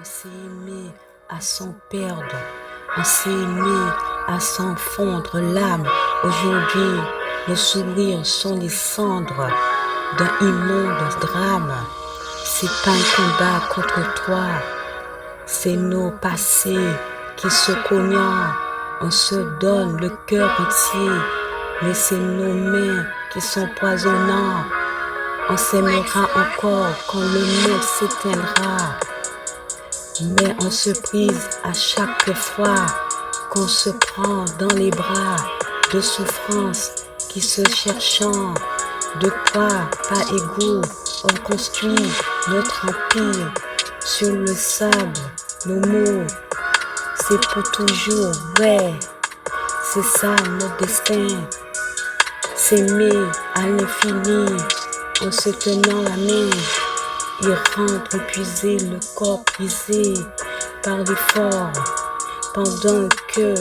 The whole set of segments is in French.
On s'est aimé à s'en perdre, on s'est aimé à s'en fondre l'âme. Aujourd'hui, nos sourires sont les cendres d'un immonde drame. C'est pas un combat contre toi, c'est nos passés qui se cognent. On se donne le cœur entier, mais c'est nos mains qui sont poisonnantes. On s'aimera encore quand le monde s'éteindra. Mais on se brise à chaque fois qu'on se prend dans les bras de souffrances qui se cherchant. De quoi, pas égaux, on construit notre empire sur le sable. Nos mots, c'est pour toujours, ouais, c'est ça notre destin. S'aimer à l'infini en se tenant la main. Il rentre épuisé, le corps brisé par l'effort. Pendant que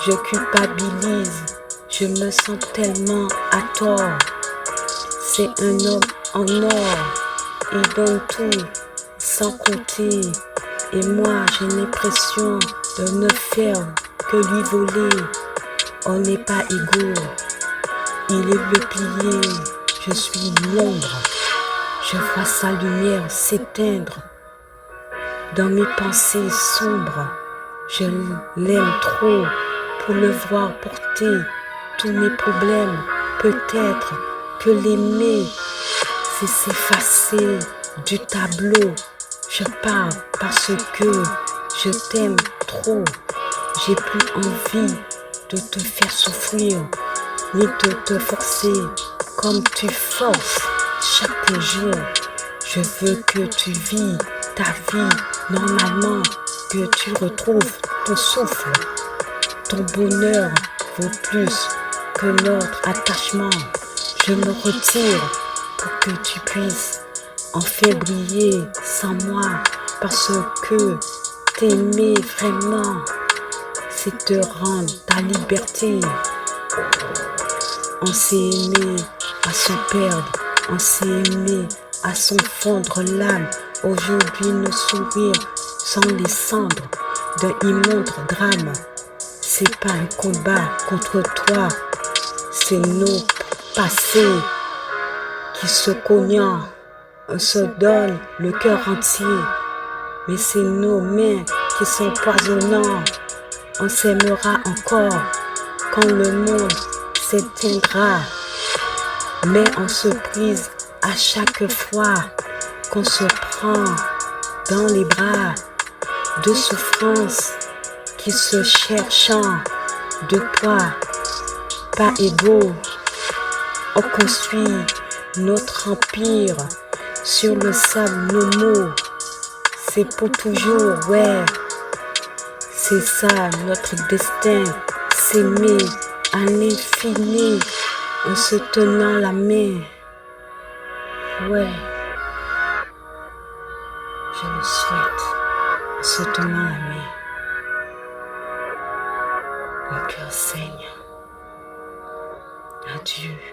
je culpabilise, je me sens tellement à tort. C'est un homme en or, il donne tout sans compter. Et moi j'ai l'impression de ne faire que lui voler. On n'est pas égaux, il est le pilier, je suis l'ombre. Je vois sa lumière s'éteindre dans mes pensées sombres. Je l'aime trop pour le voir porter tous mes problèmes. Peut-être que l'aimer, c'est s'effacer du tableau. Je parle parce que je t'aime trop. J'ai plus envie de te faire souffrir, ni de te forcer comme tu forces. Chaque jour, je veux que tu vis ta vie normalement, que tu retrouves ton souffle. Ton bonheur vaut plus que notre attachement. Je me retire pour que tu puisses enfin briller sans moi, parce que t'aimer vraiment, c'est te rendre ta liberté. On s'est aimé à s'en perdre, on s'est aimé à s'en fondre l'âme. Aujourd'hui nos sourires sont les cendres d'un immonde drame. C'est pas un combat contre toi, c'est nos passés qui se cognent. On se donne le cœur entier, mais c'est nos mains qui sont poisonnantes. On s'aimera encore quand le monde s'éteindra. Mais on se brise à chaque fois qu'on se prend dans les bras de souffrances qui se cherchant. De poids, pas égaux, on construit notre empire sur le sable. Nos mots, c'est pour toujours, ouais, c'est ça notre destin. S'aimer à l'infini en se tenant la main. Ouais, je le souhaite, en se tenant la main. Le cœur saigne. Adieu.